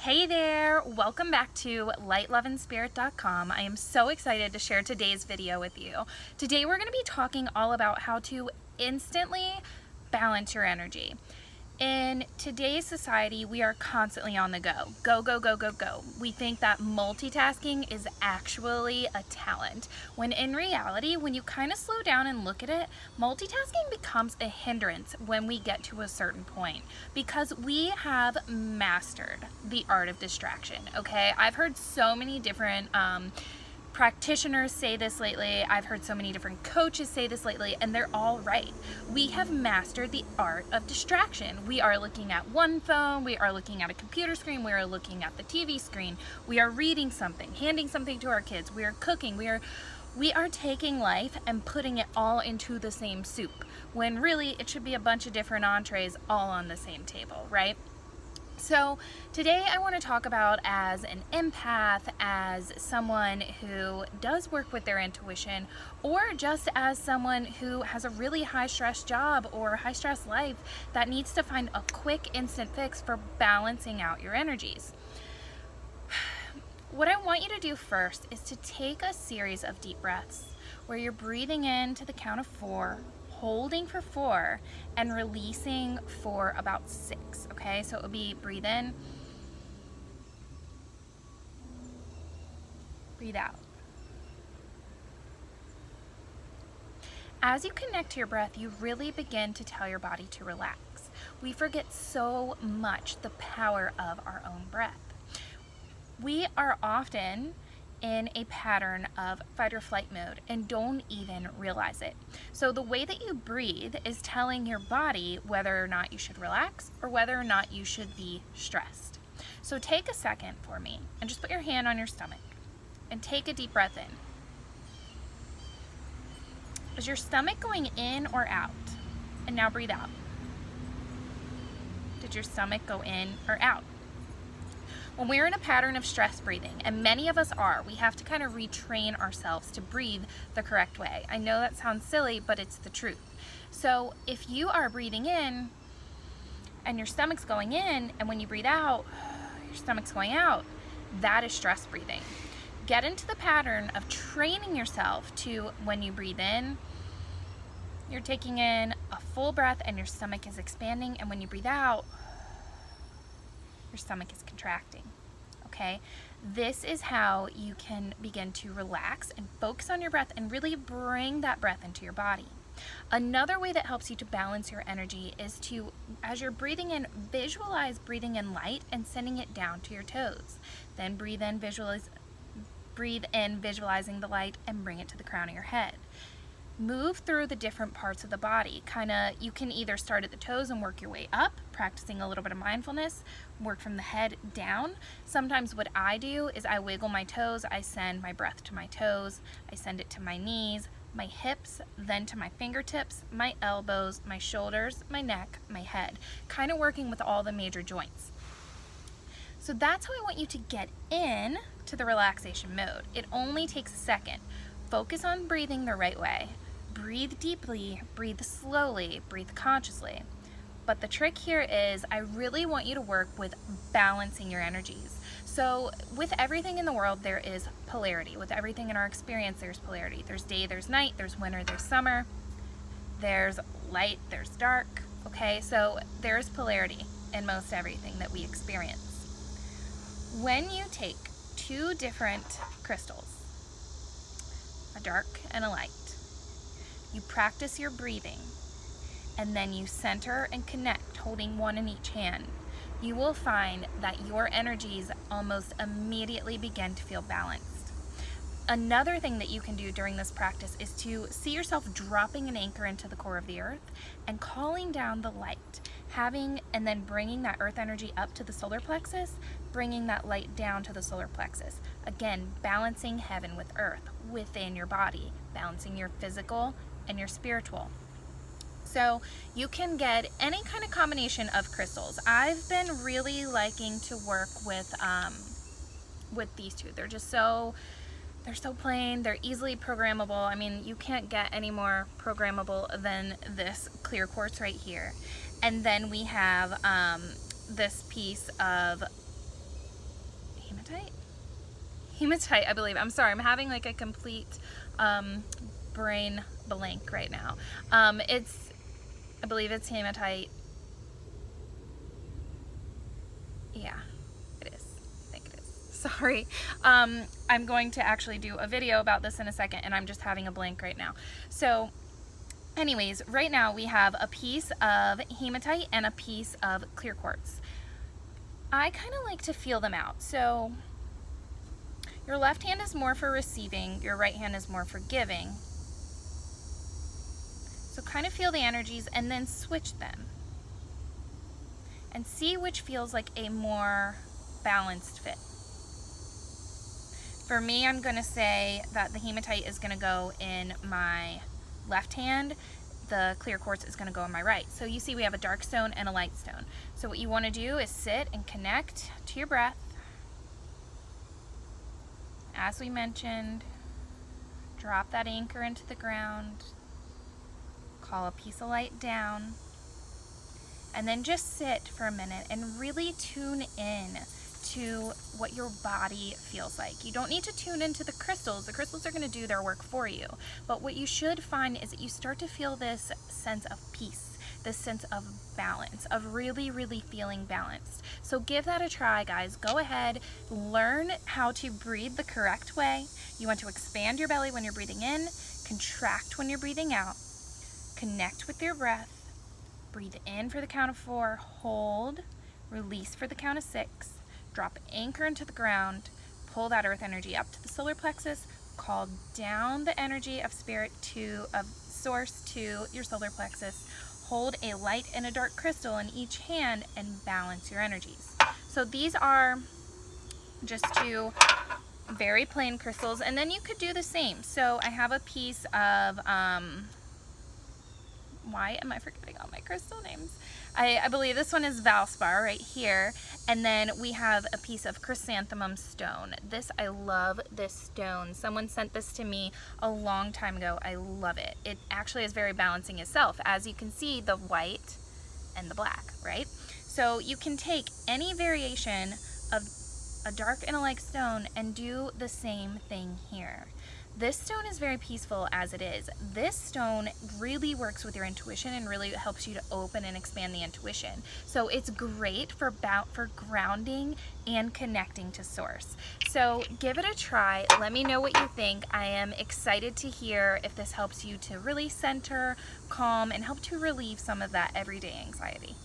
Hey there, welcome back to lightloveandspirit.com. I am so excited to share today's video with you. Today we're going to be talking all about how to instantly balance your energy. In today's society, we are constantly on the go. Go, go, go, go, go. We think that multitasking is actually a talent, when in reality, when you kind of slow down and look at it, multitasking becomes a hindrance when we get to a certain point, because we have mastered the art of distraction, okay? I've heard so many different practitioners say this lately. I've heard so many different coaches say this lately, and they're all right. We have mastered the art of distraction. We are looking at one phone, we are looking at a computer screen, we are looking at the TV screen, we are reading something, handing something to our kids, we are cooking, we are taking life and putting it all into the same soup, when really it should be a bunch of different entrees all on the same table, right? So today I want to talk about, as an empath, as someone who does work with their intuition, or just as someone who has a really high stress job or high stress life that needs to find a quick instant fix for balancing out your energies. What I want you to do first is to take a series of deep breaths where you're breathing in to the count of 4, holding for 4, and releasing for about 6, okay? So it would be breathe in, breathe out. As you connect to your breath, you really begin to tell your body to relax. We forget so much the power of our own breath. We are often in a pattern of fight or flight mode and don't even realize it. So the way that you breathe is telling your body whether or not you should relax or whether or not you should be stressed. So take a second for me and just put your hand on your stomach and take a deep breath in. Is your stomach going in or out? And now breathe out. Did your stomach go in or out? When we're in a pattern of stress breathing, and many of us are, we have to kind of retrain ourselves to breathe the correct way. I know that sounds silly, but it's the truth. So if you are breathing in and your stomach's going in, and when you breathe out, your stomach's going out, that is stress breathing. Get into the pattern of training yourself to, when you breathe in, you're taking in a full breath and your stomach is expanding, and when you breathe out, your stomach is contracting, okay? This is how you can begin to relax and focus on your breath and really bring that breath into your body. Another way that helps you to balance your energy is to, as you're breathing in, visualize breathing in light and sending it down to your toes. Then breathe in, visualizing the light, and bring it to the crown of your head. Move through the different parts of the body. You can either start at the toes and work your way up, practicing a little bit of mindfulness, work from the head down. Sometimes what I do is I wiggle my toes, I send my breath to my toes, I send it to my knees, my hips, then to my fingertips, my elbows, my shoulders, my neck, my head, kind of working with all the major joints. So that's how I want you to get in to the relaxation mode. It only takes a second. Focus on breathing the right way. Breathe deeply, breathe slowly, breathe consciously. But the trick here is I really want you to work with balancing your energies. So with everything in the world, there is polarity. With everything in our experience, there's polarity. There's day, there's night, there's winter, there's summer, there's light, there's dark, okay? So there's polarity in most everything that we experience. When you take 2 different crystals, a dark and a light, you practice your breathing, and then you center and connect, holding one in each hand, you will find that your energies almost immediately begin to feel balanced. Another thing that you can do during this practice is to see yourself dropping an anchor into the core of the earth and calling down the light, and then bringing that earth energy up to the solar plexus, bringing that light down to the solar plexus. Again, balancing heaven with earth within your body, balancing your physical and your spiritual. So you can get any kind of combination of crystals. I've been really liking to work with these 2. They're so plain, they're easily programmable. I mean, you can't get any more programmable than this clear quartz right here. And then we have this piece of hematite? Hematite, I believe. I'm sorry, I'm having like a complete brain blank right now. I believe it's hematite. Yeah, it is. I think it is. Sorry. I'm going to actually do a video about this in a second, and I'm just having a blank right now. So anyways, right now we have a piece of hematite and a piece of clear quartz. I kind of like to feel them out. So your left hand is more for receiving, your right hand is more for giving. So kind of feel the energies and then switch them. And see which feels like a more balanced fit. For me, I'm going to say that the hematite is going to go in my left hand. The clear quartz is going to go in my right. So you see we have a dark stone and a light stone. So what you want to do is sit and connect to your breath. As we mentioned, drop that anchor into the ground. Call a piece of light down. And then just sit for a minute and really tune in to what your body feels like. You don't need to tune into the crystals. The crystals are going to do their work for you. But what you should find is that you start to feel this sense of peace, this sense of balance, of really, really feeling balanced. So give that a try, guys. Go ahead, learn how to breathe the correct way. You want to expand your belly when you're breathing in, contract when you're breathing out, connect with your breath. Breathe in for the count of 4, hold, release for the count of 6, drop anchor into the ground, pull that earth energy up to the solar plexus, call down the energy of spirit of source to your solar plexus, hold a light and a dark crystal in each hand and balance your energies. So these are just 2 very plain crystals, and then you could do the same. So I have a piece of why am I forgetting all my crystal names? I believe this one is Valspar right here. And then we have a piece of chrysanthemum stone. I love this stone. Someone sent this to me a long time ago. I love it. It actually is very balancing itself. As you can see, the white and the black, right? So you can take any variation of a dark and a light stone and do the same thing here. This stone is very peaceful as it is. This stone really works with your intuition and really helps you to open and expand the intuition. So it's great for grounding and connecting to source. So give it a try. Let me know what you think. I am excited to hear if this helps you to really center, calm, and help to relieve some of that everyday anxiety.